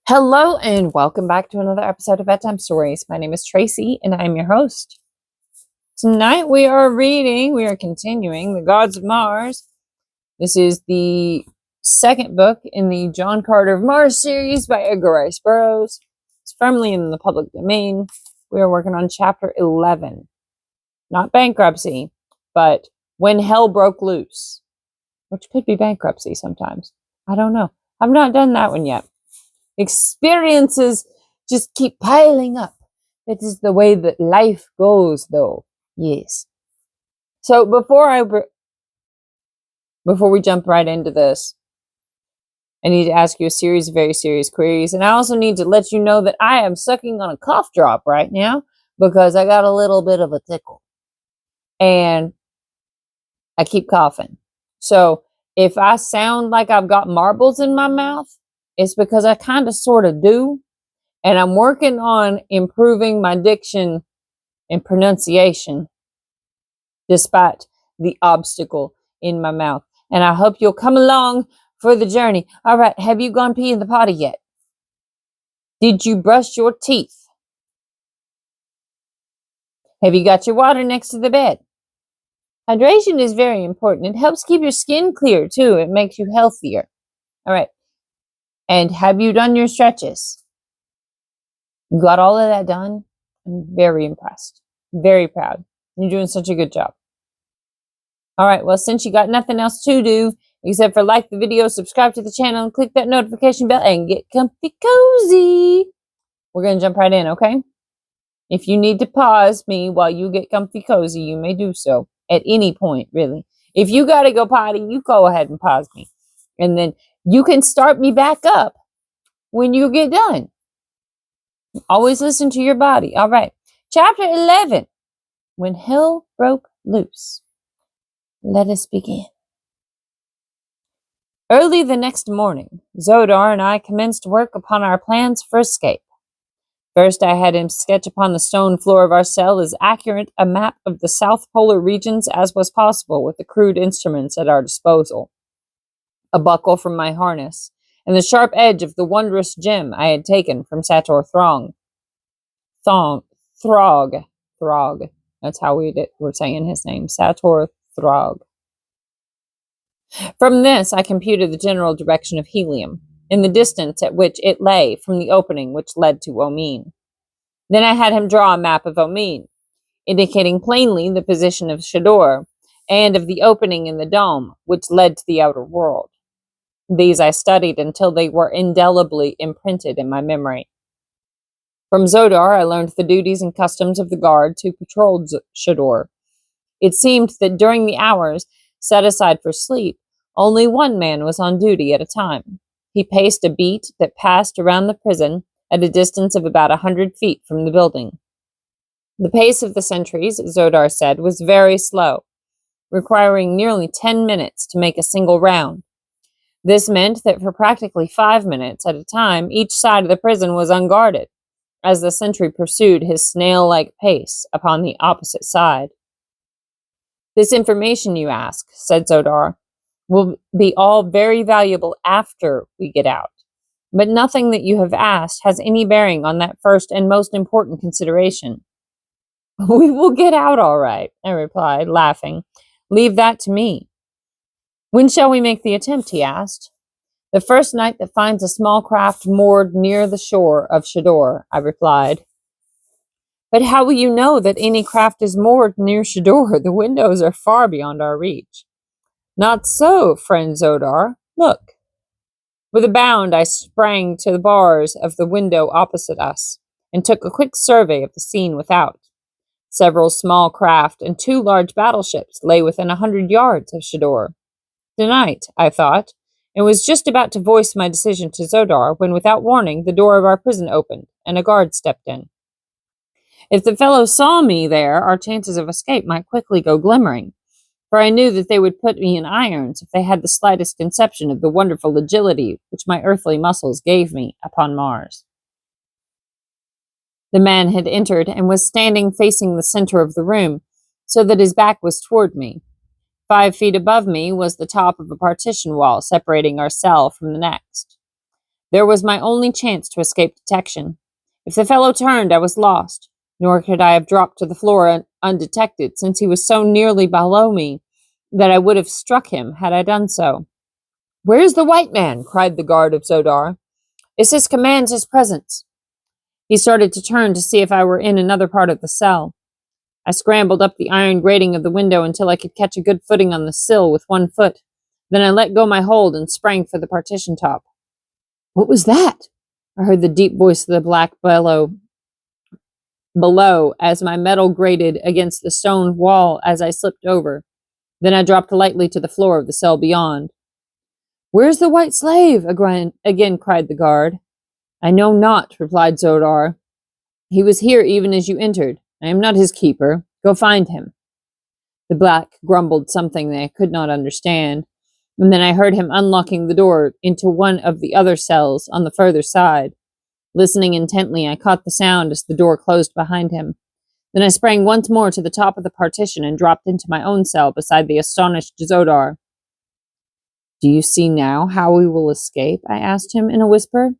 Hello and welcome back to another episode of Bedtime Stories. My name is Tracy and I'm your host. Tonight we are continuing The Gods of Mars. This is the second book in the John Carter of Mars series by Edgar Rice Burroughs. It's firmly in the public domain. We are working on chapter 11. Not bankruptcy, but when hell broke loose, which could be bankruptcy sometimes. I don't know. I've not done that one yet. Experiences just keep piling up. That is the way that life goes, though. Yes. So before we jump right into this, I need to ask you a series of very serious queries. And I also need to let you know that I am sucking on a cough drop right now because I got a little bit of a tickle. And I keep coughing. So if I sound like I've got marbles in my mouth, it's because I kind of sort of do. And I'm working on improving my diction and pronunciation despite the obstacle in my mouth. And I hope you'll come along for the journey. All right, have you gone pee in the potty yet? Did you brush your teeth? Have you got your water next to the bed? Hydration is very important. It helps keep your skin clear too. It makes you healthier. All right. And have you done your stretches? You got all of that done? I'm very impressed. Very proud. You're doing such a good job. All right, well, since you got nothing else to do except for like the video, subscribe to the channel, and click that notification bell, and get comfy cozy. We're going to jump right in, okay? If you need to pause me while you get comfy cozy, you may do so at any point, really. If you got to go potty, you go ahead and pause me. And then you can start me back up when you get done. Always listen to your body. All right. Chapter 11, When Hell Broke Loose. Let us begin. Early the next morning, Zodar and I commenced work upon our plans for escape. First, I had him sketch upon the stone floor of our cell as accurate a map of the South Polar regions as was possible with the crude instruments at our disposal. A buckle from my harness, and the sharp edge of the wondrous gem I had taken from Sator Throg. That's how we're saying his name, Sator Throg. From this, I computed the general direction of helium, in the distance at which it lay from the opening which led to Omine. Then I had him draw a map of Omine, indicating plainly the position of Shador, and of the opening in the dome, which led to the outer world. These I studied until they were indelibly imprinted in my memory. From Zodar, I learned the duties and customs of the guard who patrolled Shador. It seemed that during the hours set aside for sleep, only one man was on duty at a time. He paced a beat that passed around the prison at a distance of about 100 feet from the building. The pace of the sentries, Zodar said, was very slow, requiring nearly 10 minutes to make a single round. This meant that for practically 5 minutes at a time, each side of the prison was unguarded, as the sentry pursued his snail-like pace upon the opposite side. This information, you ask, said Zodar, will be all very valuable after we get out. But nothing that you have asked has any bearing on that first and most important consideration. We will get out all right, I replied, laughing. Leave that to me. When shall we make the attempt, he asked. The first night that finds a small craft moored near the shore of Shador, I replied. But how will you know that any craft is moored near Shador? The windows are far beyond our reach. Not so, friend Zodar. Look. With a bound, I sprang to the bars of the window opposite us, and took a quick survey of the scene without. Several small craft and 2 large battleships lay within 100 yards of Shador. Tonight, I thought, and was just about to voice my decision to Zodar when, without warning, the door of our prison opened, and a guard stepped in. If the fellows saw me there, our chances of escape might quickly go glimmering, for I knew that they would put me in irons if they had the slightest conception of the wonderful agility which my earthly muscles gave me upon Mars. The man had entered and was standing facing the center of the room, so that his back was toward me. 5 feet above me was the top of a partition wall separating our cell from the next. There was my only chance to escape detection. If the fellow turned, I was lost, nor could I have dropped to the floor undetected, since he was so nearly below me that I would have struck him had I done so. "Where is the white man?" cried the guard of Zodar. "Isis commands his presence." He started to turn to see if I were in another part of the cell. I scrambled up the iron grating of the window until I could catch a good footing on the sill with one foot. Then I let go my hold and sprang for the partition top. "What was that?" I heard the deep voice of the black bellow below as my metal grated against the stone wall as I slipped over. Then I dropped lightly to the floor of the cell beyond. "Where's the white slave?" again cried the guard. "I know not," replied Zodar. "He was here even as you entered. I am not his keeper. Go find him." The black grumbled something that I could not understand, and then I heard him unlocking the door into one of the other cells on the further side. Listening intently, I caught the sound as the door closed behind him. Then I sprang once more to the top of the partition and dropped into my own cell beside the astonished Zodar. "Do you see now how we will escape?" I asked him in a whisper.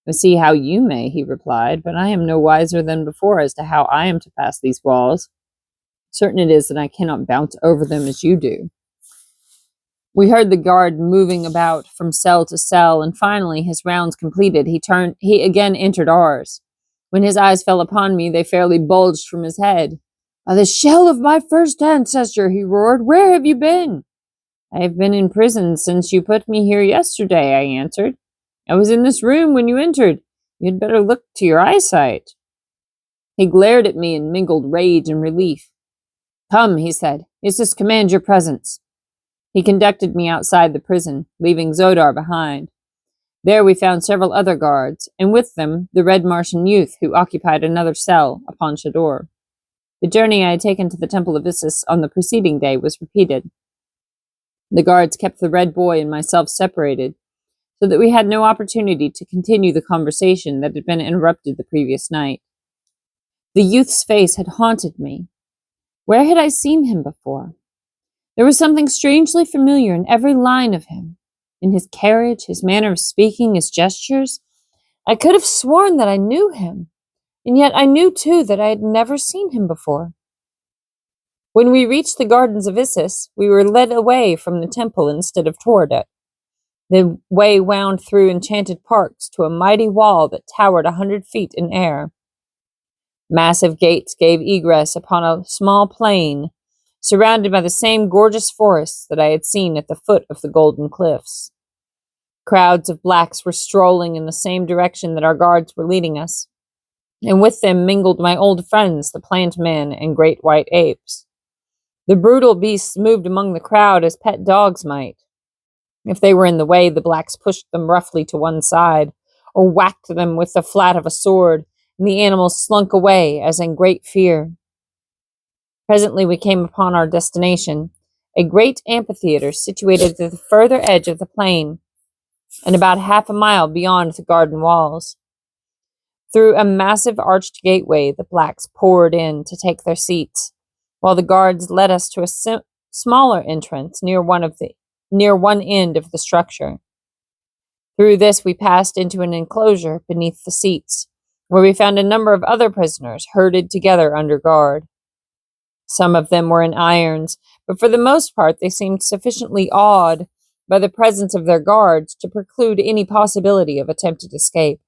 "I see how you may," he replied, "but I am no wiser than before as to how I am to pass these walls. Certain it is that I cannot bounce over them as you do." We heard the guard moving about from cell to cell, and finally, his rounds completed, he again entered ours. When his eyes fell upon me, they fairly bulged from his head. "By the shell of my first ancestor," he roared, "where have you been?" "I have been in prison since you put me here yesterday," I answered. "I was in this room when you entered. You had better look to your eyesight." He glared at me in mingled rage and relief. "Come," he said. "Isis commands your presence." He conducted me outside the prison, leaving Zodar behind. There we found several other guards, and with them the Red Martian youth who occupied another cell upon Shador. The journey I had taken to the Temple of Isis on the preceding day was repeated. The guards kept the Red Boy and myself separated, so that we had no opportunity to continue the conversation that had been interrupted the previous night. The youth's face had haunted me. Where had I seen him before? There was something strangely familiar in every line of him, in his carriage, his manner of speaking, his gestures. I could have sworn that I knew him, and yet I knew too that I had never seen him before. When we reached the gardens of Isis, we were led away from the temple instead of toward it. The way wound through enchanted parks to a mighty wall that towered 100 feet in air. Massive gates gave egress upon a small plain, surrounded by the same gorgeous forests that I had seen at the foot of the Golden Cliffs. Crowds of blacks were strolling in the same direction that our guards were leading us, and with them mingled my old friends, the plant men and great white apes. The brutal beasts moved among the crowd as pet dogs might. If they were in the way, the blacks pushed them roughly to one side, or whacked them with the flat of a sword, and the animals slunk away as in great fear. Presently we came upon our destination, a great amphitheater situated at the further edge of the plain, and about half a mile beyond the garden walls. Through a massive arched gateway, the blacks poured in to take their seats, while the guards led us to a smaller entrance near one end of the structure. Through this we passed into an enclosure beneath the seats, where we found a number of other prisoners herded together under guard. Some of them were in irons, but for the most part they seemed sufficiently awed by the presence of their guards to preclude any possibility of attempted escape.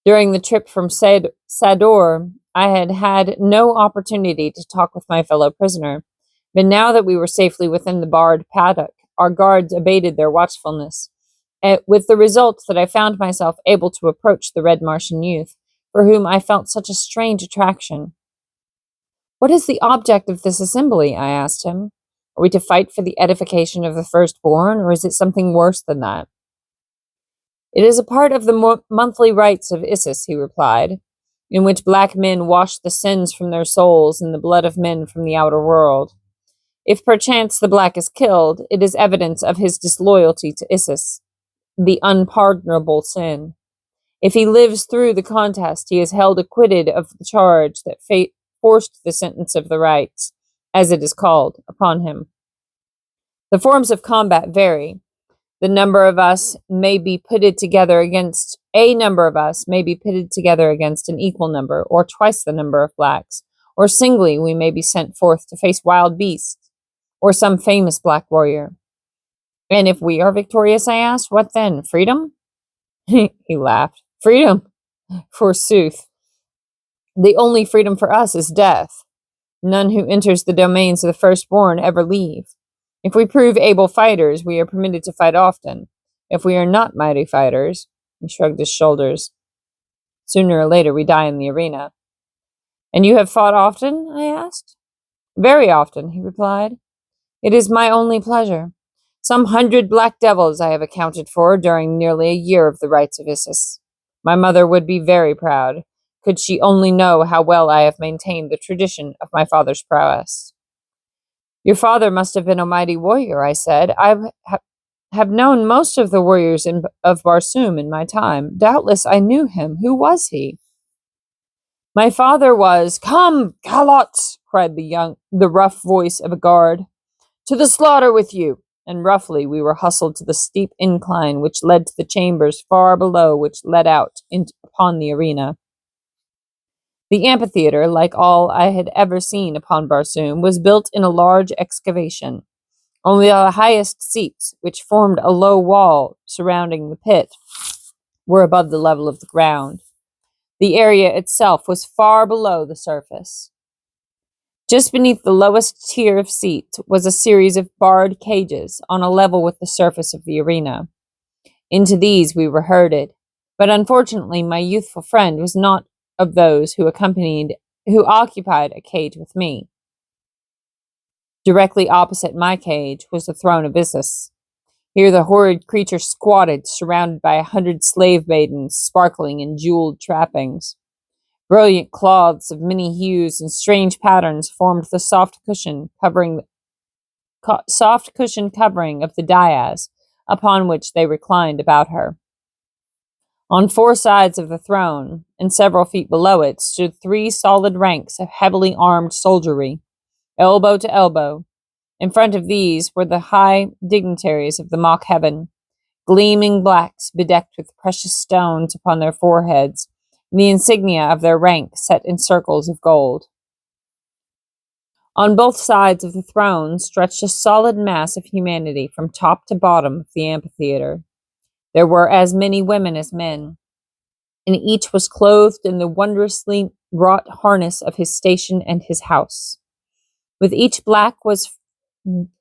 During the trip from Sador, I had had no opportunity to talk with my fellow prisoner, but now that we were safely within the barred paddock, our guards abated their watchfulness, with the result that I found myself able to approach the Red Martian youth, for whom I felt such a strange attraction. "What is the object of this assembly?" I asked him. "Are we to fight for the edification of the firstborn, or is it something worse than that?" "It is a part of the monthly rites of Isis," he replied, "in which black men wash the sins from their souls in the blood of men from the outer world. If perchance the black is killed, it is evidence of his disloyalty to Isis, the unpardonable sin. If he lives through the contest, he is held acquitted of the charge that fate forced the sentence of the rites, as it is called, upon him. The forms of combat vary. The number of us may be pitted together against a number of us may be pitted together against an equal number, or twice the number of blacks, or singly we may be sent forth to face wild beasts, or some famous black warrior. And if we are victorious, I asked, what then? Freedom? He laughed. Freedom, forsooth. The only freedom for us is death. None who enters the domains of the firstborn ever leave. If we prove able fighters, we are permitted to fight often. If we are not mighty fighters, he shrugged his shoulders. Sooner or later we die in the arena. And you have fought often? I asked. Very often, he replied. It is my only pleasure. Some 100 black devils I have accounted for during nearly a year of the rites of Isis. My mother would be very proud, could she only know how well I have maintained the tradition of my father's prowess. Your father must have been a mighty warrior, I said. I have known most of the warriors of Barsoom in my time. Doubtless I knew him. Who was he? My father was— Come, calots! Cried the rough voice of a guard. To the slaughter with you! And roughly we were hustled to the steep incline which led to the chambers far below, which led out upon the arena. The amphitheater, like all I had ever seen upon Barsoom, was built in a large excavation. Only the highest seats, which formed a low wall surrounding the pit, were above the level of the ground. The area itself was far below the surface. Just beneath the lowest tier of seats was a series of barred cages on a level with the surface of the arena. Into these we were herded, but unfortunately my youthful friend was not of those who occupied a cage with me. Directly opposite my cage was the throne of Isis. Here the horrid creature squatted, surrounded by 100 slave maidens, sparkling in jeweled trappings. Brilliant cloths of many hues and strange patterns formed the soft cushion covering of the dais, upon which they reclined about her. On 4 sides of the throne, and several feet below it, stood 3 solid ranks of heavily armed soldiery, elbow to elbow. In front of these were the high dignitaries of the mock heaven, gleaming blacks bedecked with precious stones upon their foreheads, and the insignia of their rank set in circles of gold. On both sides of the throne stretched a solid mass of humanity from top to bottom of the amphitheater. There were as many women as men, and each was clothed in the wondrously wrought harness of his station and his house. With each black was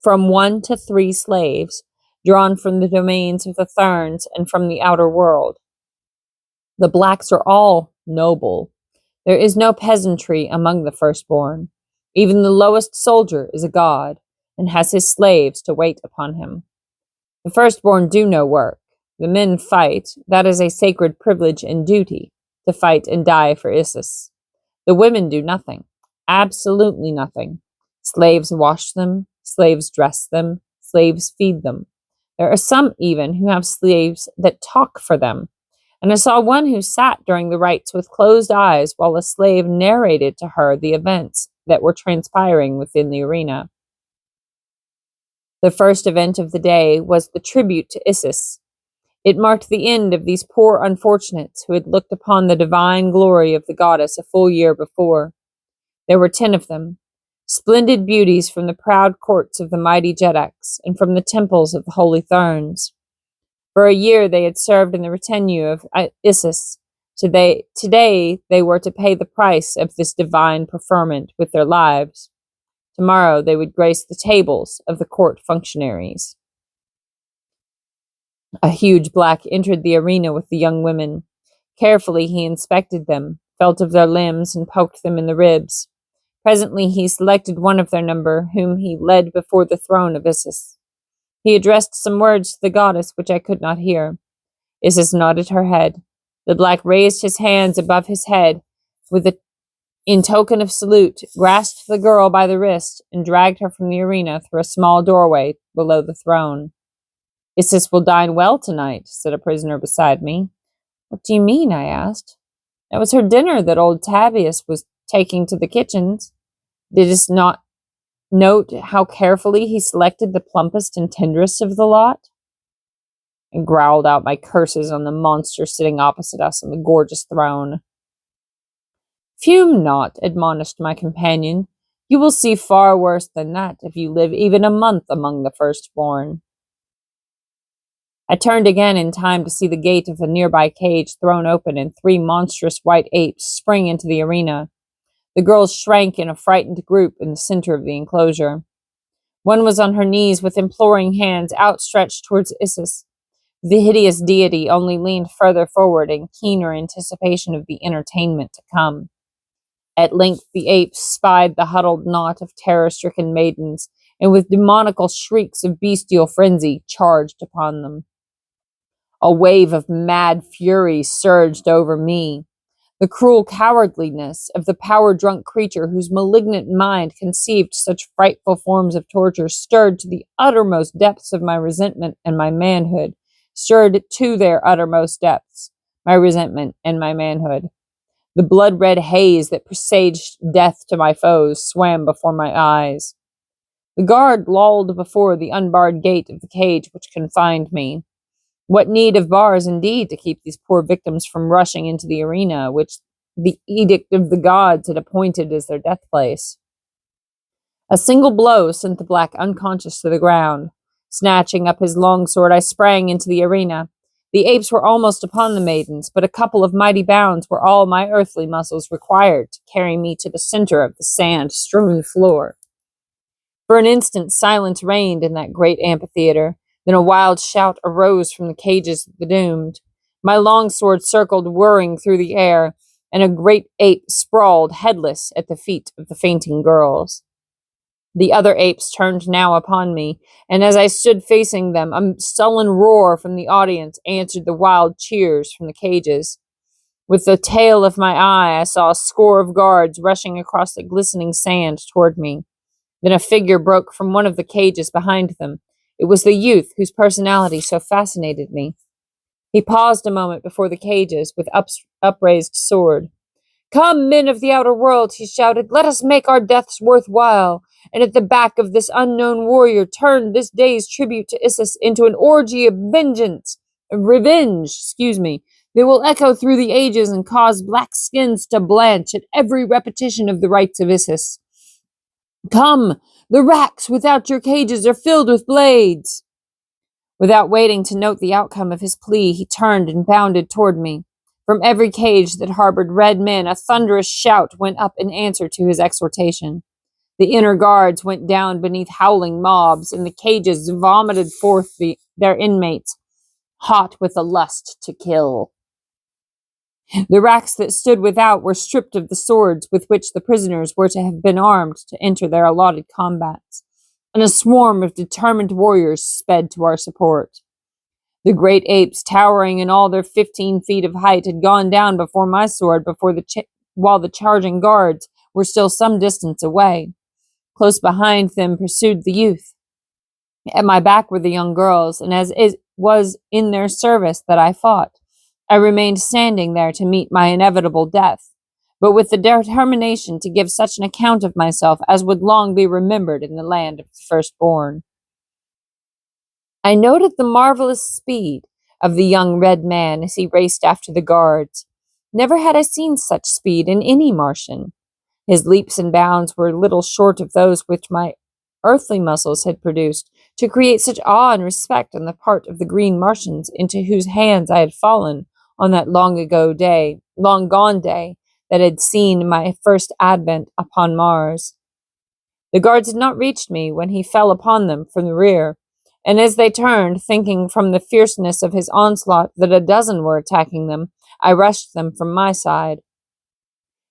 from 1 to 3 slaves, drawn from the domains of the Therns and from the outer world. The blacks are all noble. There is no peasantry among the firstborn. Even the lowest soldier is a god, and has his slaves to wait upon him. The firstborn do no work. The men fight. That is a sacred privilege and duty, to fight and die for Isis. The women do nothing. Absolutely nothing. Slaves wash them. Slaves dress them. Slaves feed them. There are some even who have slaves that talk for them. And I saw one who sat during the rites with closed eyes while a slave narrated to her the events that were transpiring within the arena. The first event of the day was the tribute to Isis. It marked the end of these poor unfortunates who had looked upon the divine glory of the goddess a full year before. There were 10 of them, splendid beauties from the proud courts of the mighty Jedaks and from the temples of the holy Therns. For a year they had served in the retinue of Isis. Today they were to pay the price of this divine preferment with their lives. Tomorrow they would grace the tables of the court functionaries. A huge black entered the arena with the young women. Carefully he inspected them, felt of their limbs, and poked them in the ribs. Presently he selected one of their number, whom he led before the throne of Isis. He addressed some words to the goddess which I could not hear. Isis nodded her head. The black raised his hands above his head in token of salute, grasped the girl by the wrist, and dragged her from the arena through a small doorway below the throne. Isis will dine well tonight, said a prisoner beside me. What do you mean? I asked. That was her dinner that old Tavius was taking to the kitchens. Didst not note how carefully he selected the plumpest and tenderest of the lot? and growled out my curses on the monster sitting opposite us on the gorgeous throne. Fume not, admonished my companion. You will see far worse than that if you live even a month among the firstborn. I turned again in time to see the gate of a nearby cage thrown open and 3 monstrous white apes spring into the arena. The girls shrank in a frightened group in the center of the enclosure. One was on her knees with imploring hands outstretched towards Isis. The hideous deity only leaned further forward in keener anticipation of the entertainment to come. At length the apes spied the huddled knot of terror-stricken maidens, and with demoniacal shrieks of bestial frenzy charged upon them. A wave of mad fury surged over me. The cruel cowardliness of the power-drunk creature whose malignant mind conceived such frightful forms of torture stirred to the uttermost depths of my resentment and my manhood. Stirred to their uttermost depths, my resentment and my manhood. The blood-red haze that presaged death to my foes swam before my eyes. The guard lolled before the unbarred gate of the cage which confined me. What need of bars, indeed, to keep these poor victims from rushing into the arena, which the edict of the gods had appointed as their death place? A single blow sent the black unconscious to the ground. Snatching up his long sword, I sprang into the arena. The apes were almost upon the maidens, but a couple of mighty bounds were all my earthly muscles required to carry me to the center of the sand-strewn floor. For an instant, silence reigned in that great amphitheater. Then a wild shout arose from the cages of the doomed. My longsword circled whirring through the air, and a great ape sprawled headless at the feet of the fainting girls. The other apes turned now upon me, and as I stood facing them, a sullen roar from the audience answered the wild cheers from the cages. With the tail of my eye, I saw a score of guards rushing across the glistening sand toward me. Then a figure broke from one of the cages behind them. It was the youth whose personality so fascinated me. He paused a moment before the cages with upraised sword. "Come, men of the outer world," he shouted, "let us make our deaths worthwhile, and at the back of this unknown warrior turn this day's tribute to Isis into an orgy of revenge, that will echo through the ages and cause black skins to blanch at every repetition of the rites of Isis. Come, the racks without your cages are filled with blades." Without waiting to note the outcome of his plea, he turned and bounded toward me. From every cage that harbored red men, a thunderous shout went up in answer to his exhortation. The inner guards went down beneath howling mobs, and the cages vomited forth their inmates, hot with the lust to kill. The racks that stood without were stripped of the swords with which the prisoners were to have been armed to enter their allotted combats, and a swarm of determined warriors sped to our support. The great apes, towering in all their 15 feet of height, had gone down before my sword while the charging guards were still some distance away. Close behind them pursued the youth. At my back were the young girls, and as it was in their service that I fought, I remained standing there to meet my inevitable death, but with the determination to give such an account of myself as would long be remembered in the land of the firstborn. I noted the marvelous speed of the young red man as he raced after the guards. Never had I seen such speed in any Martian. His leaps and bounds were little short of those which my earthly muscles had produced to create such awe and respect on the part of the green Martians into whose hands I had fallen on that long gone day that had seen my first advent upon Mars. The guards had not reached me when he fell upon them from the rear, and as they turned, thinking from the fierceness of his onslaught that a dozen were attacking them, I rushed them from my side.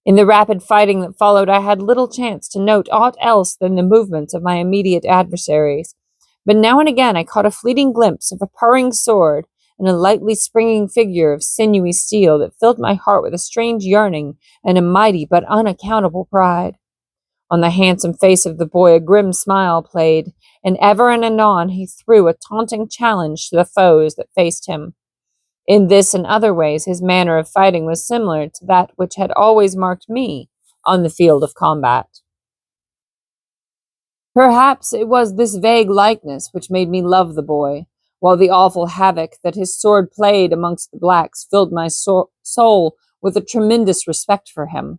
In the rapid fighting that followed, I had little chance to note aught else than the movements of my immediate adversaries, but now and again I caught a fleeting glimpse of a purring sword and a lightly springing figure of sinewy steel that filled my heart with a strange yearning and a mighty but unaccountable pride. On the handsome face of the boy a grim smile played, and ever and anon he threw a taunting challenge to the foes that faced him. In this and other ways his manner of fighting was similar to that which had always marked me on the field of combat. Perhaps it was this vague likeness which made me love the boy, while the awful havoc that his sword played amongst the blacks filled my soul with a tremendous respect for him.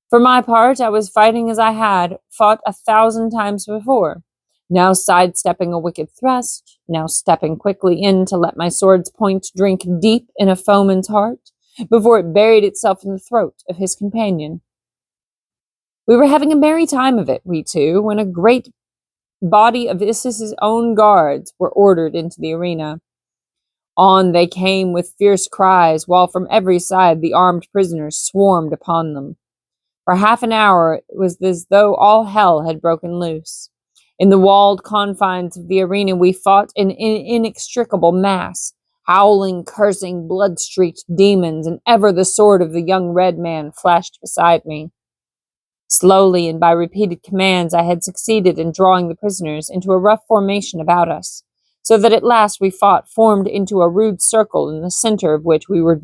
For my part, I was fighting as I had fought 1,000 times before, now sidestepping a wicked thrust, now stepping quickly in to let my sword's point drink deep in a foeman's heart, before it buried itself in the throat of his companion. We were having a merry time of it, we two, when a great body of Isis's own guards were ordered into the arena. On they came with fierce cries, while from every side the armed prisoners swarmed upon them. For half an hour it was as though all hell had broken loose. In the walled confines of the arena we fought in an inextricable mass, howling, cursing, blood-streaked demons, and ever the sword of the young red man flashed beside me. Slowly and by repeated commands I had succeeded in drawing the prisoners into a rough formation about us, so that at last we fought formed into a rude circle in the center of which were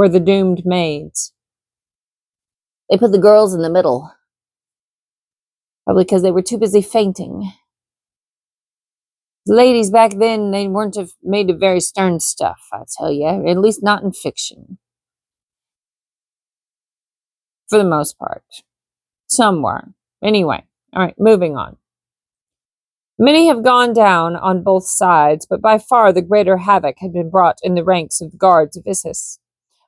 the doomed maids. They put the girls in the middle, probably because they were too busy fainting. The ladies back then, they weren't made of very stern stuff, I tell you, at least not in fiction. For the most part. Some were. Anyway, all right, moving on. Many have gone down on both sides, but by far the greater havoc had been brought in the ranks of the guards of Isis.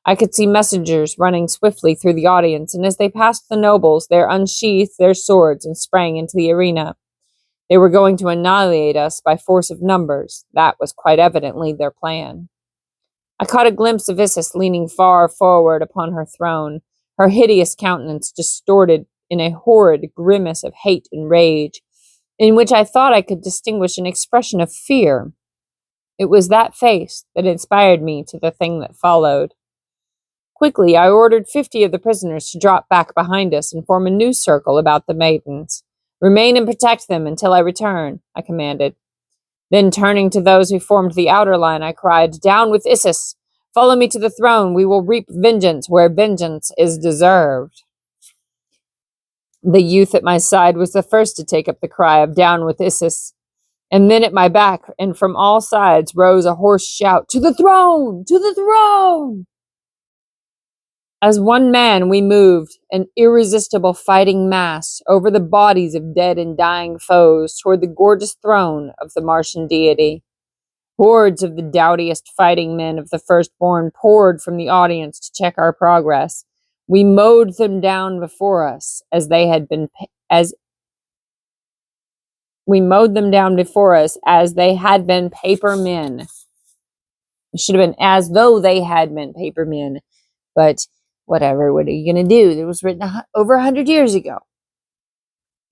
I could see messengers running swiftly through the audience, and as they passed the nobles, they unsheathed their swords and sprang into the arena. They were going to annihilate us by force of numbers. That was quite evidently their plan. I caught a glimpse of Isis leaning far forward upon her throne, her hideous countenance distorted in a horrid grimace of hate and rage, in which I thought I could distinguish an expression of fear. It was that face that inspired me to the thing that followed. Quickly, I ordered 50 of the prisoners to drop back behind us and form a new circle about the maidens. "Remain and protect them until I return," I commanded. Then, turning to those who formed the outer line, I cried, "Down with Isis! Follow me to the throne. We will reap vengeance where vengeance is deserved." The youth at my side was the first to take up the cry of "Down with Isis." And then at my back and from all sides rose a hoarse shout, "To the throne! To the throne!" As one man we moved, an irresistible fighting mass, over the bodies of dead and dying foes toward the gorgeous throne of the Martian deity. Hordes of the doughtiest fighting men of the firstborn poured from the audience to check our progress. We mowed them down before us as they had been paper men. It should have been as though they had been paper men, but whatever. What are you going to do? It was written over 100 years ago.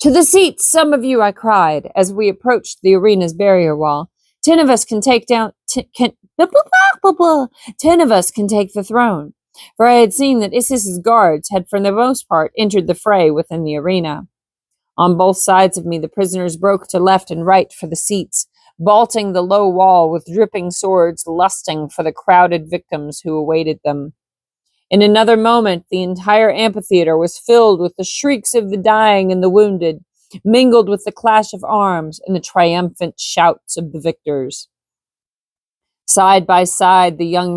"To the seats, some of you," I cried as we approached the arena's barrier wall. 10 of us can take down. 10 of us can take the throne. For I had seen that Isis's guards had, for the most part, entered the fray within the arena. On both sides of me, the prisoners broke to left and right for the seats, vaulting the low wall with dripping swords, lusting for the crowded victims who awaited them. In another moment, the entire amphitheater was filled with the shrieks of the dying and the wounded, mingled with the clash of arms and the triumphant shouts of the victors. Side by side, the young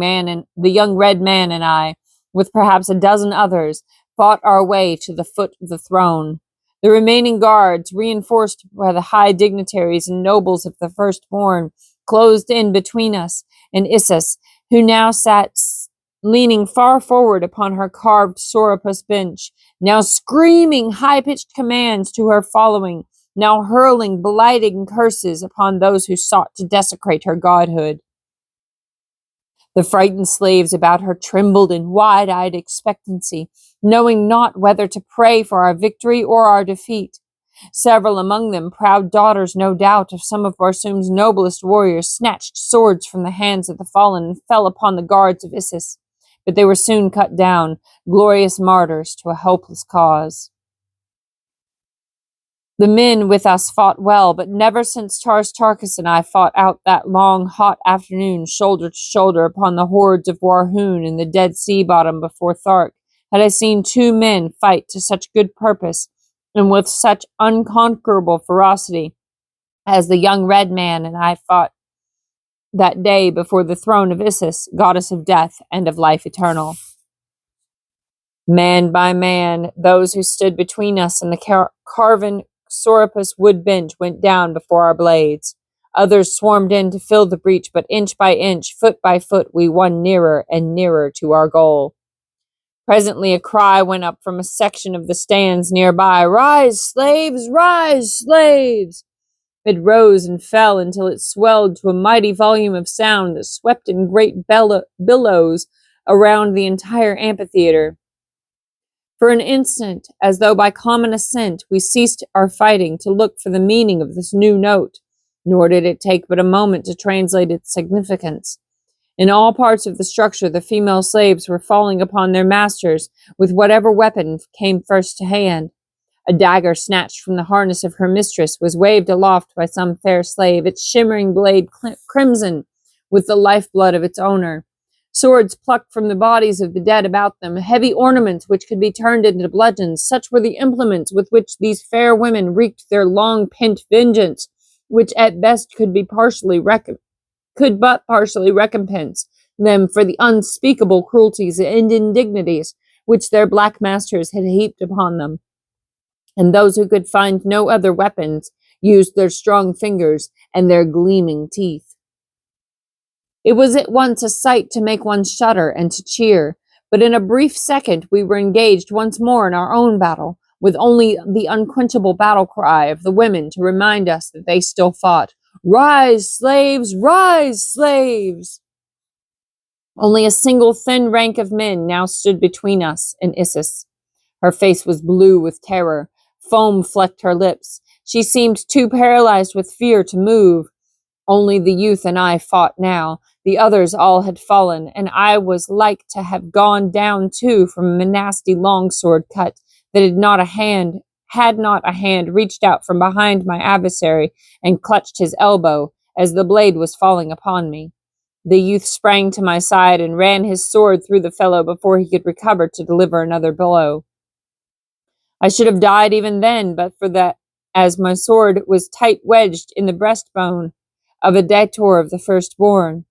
red man and I, with perhaps a dozen others, fought our way to the foot of the throne. The remaining guards, reinforced by the high dignitaries and nobles of the firstborn, closed in between us and Isis, who now sat leaning far forward upon her carved sorapus bench, now screaming high-pitched commands to her following, now hurling blighting curses upon those who sought to desecrate her godhood. The frightened slaves about her trembled in wide-eyed expectancy, knowing not whether to pray for our victory or our defeat. Several among them, proud daughters no doubt of some of Barsoom's noblest warriors, snatched swords from the hands of the fallen and fell upon the guards of Isis. But they were soon cut down, glorious martyrs to a hopeless cause. The men with us fought well, but never since Tarkas and I fought out that long, hot afternoon, shoulder to shoulder upon the hordes of Warhoon in the Dead Sea bottom before Thark, had I seen two men fight to such good purpose and with such unconquerable ferocity as the young red man and I fought that day before the throne of Isis, goddess of death and of life eternal. Man by man, those who stood between us and the carven sorapus wood bench went down before our blades. Others swarmed in to fill the breach, but inch by inch, foot by foot, we won nearer and nearer to our goal. Presently a cry went up from a section of the stands nearby, "Rise, slaves! Rise, slaves!" It rose and fell until it swelled to a mighty volume of sound that swept in great billows around the entire amphitheater. For an instant, as though by common assent, we ceased our fighting to look for the meaning of this new note, nor did it take but a moment to translate its significance. In all parts of the structure, the female slaves were falling upon their masters with whatever weapon came first to hand. A dagger snatched from the harness of her mistress was waved aloft by some fair slave, its shimmering blade crimson with the lifeblood of its owner. Swords plucked from the bodies of the dead about them, heavy ornaments which could be turned into bludgeons. Such were the implements with which these fair women wreaked their long-pent vengeance, which at best could but partially recompense them for the unspeakable cruelties and indignities which their black masters had heaped upon them. And those who could find no other weapons used their strong fingers and their gleaming teeth. It was at once a sight to make one shudder and to cheer, but in a brief second we were engaged once more in our own battle, with only the unquenchable battle cry of the women to remind us that they still fought. "Rise, slaves! Rise, slaves!" Only a single thin rank of men now stood between us and Isis. Her face was blue with terror. Foam flecked her lips. She seemed too paralyzed with fear to move. Only the youth and I fought now. The others all had fallen, and I was like to have gone down too from a nasty longsword cut that had not a hand reached out from behind my adversary and clutched his elbow as the blade was falling upon me. The youth sprang to my side and ran his sword through the fellow before he could recover to deliver another blow. I should have died even then, but for that, as my sword was tight wedged in the breastbone of a debtor of the firstborn.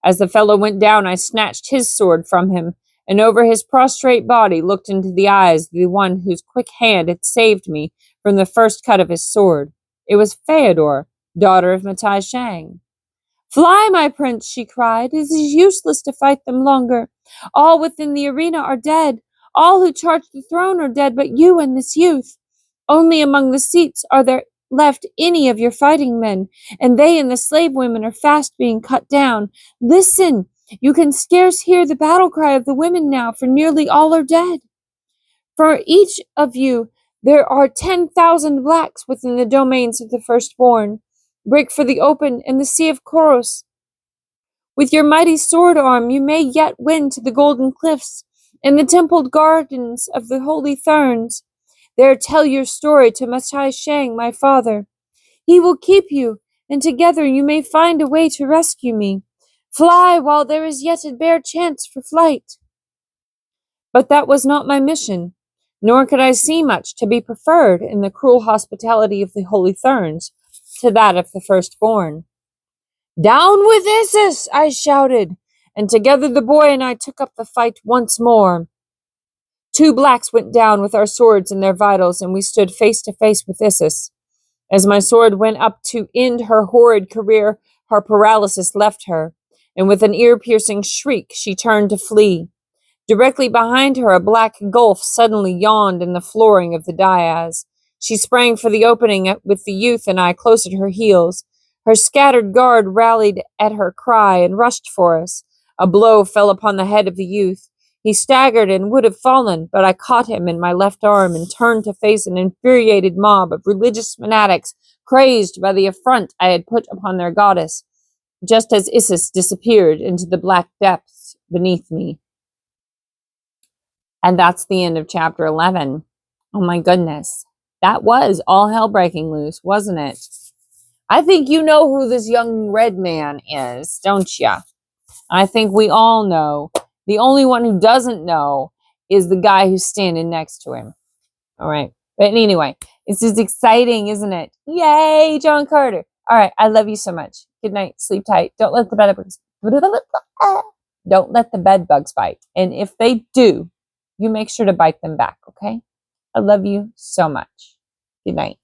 As the fellow went down, I snatched his sword from him, and over his prostrate body looked into the eyes of the one whose quick hand had saved me from the first cut of his sword. It was Feodor, daughter of Matai Shang. "Fly, my prince," she cried. "It is useless to fight them longer. All within the arena are dead. All who charged the throne are dead but you and this youth. Only among the seats are there left any of your fighting men, and they and the slave women are fast being cut down. Listen! You can scarce hear the battle cry of the women now, for nearly all are dead. For each of you there are 10,000 blacks within the domains of the firstborn. Break for the open and the sea of Koros. With your mighty sword arm you may yet win to the golden cliffs and the templed gardens of the holy Therns. There tell your story to Matai Shang, my father. He will keep you, and together you may find a way to rescue me. Fly while there is yet a bare chance for flight." But that was not my mission, nor could I see much to be preferred in the cruel hospitality of the holy Therns to that of the firstborn. "Down with Isis!" I shouted, and together the boy and I took up the fight once more. 2 blacks went down with our swords in their vitals, and we stood face to face with Isis. As my sword went up to end her horrid career, her paralysis left her, and with an ear-piercing shriek, she turned to flee. Directly behind her, a black gulf suddenly yawned in the flooring of the dais. She sprang for the opening with the youth and I close at her heels. Her scattered guard rallied at her cry and rushed for us. A blow fell upon the head of the youth. He staggered and would have fallen, but I caught him in my left arm and turned to face an infuriated mob of religious fanatics crazed by the affront I had put upon their goddess, just as Isis disappeared into the black depths beneath me. And that's the end of chapter 11. Oh my goodness. That was all hell breaking loose, wasn't it? I think you know who this young red man is, don't ya? I think we all know. The only one who doesn't know is the guy who's standing next to him. All right. But anyway, it's just exciting, isn't it? Yay, John Carter. All right. I love you so much. Good night. Sleep tight. Don't let the bed bugs. Don't let the bed bugs bite. And if they do, you make sure to bite them back. Okay. I love you so much. Good night.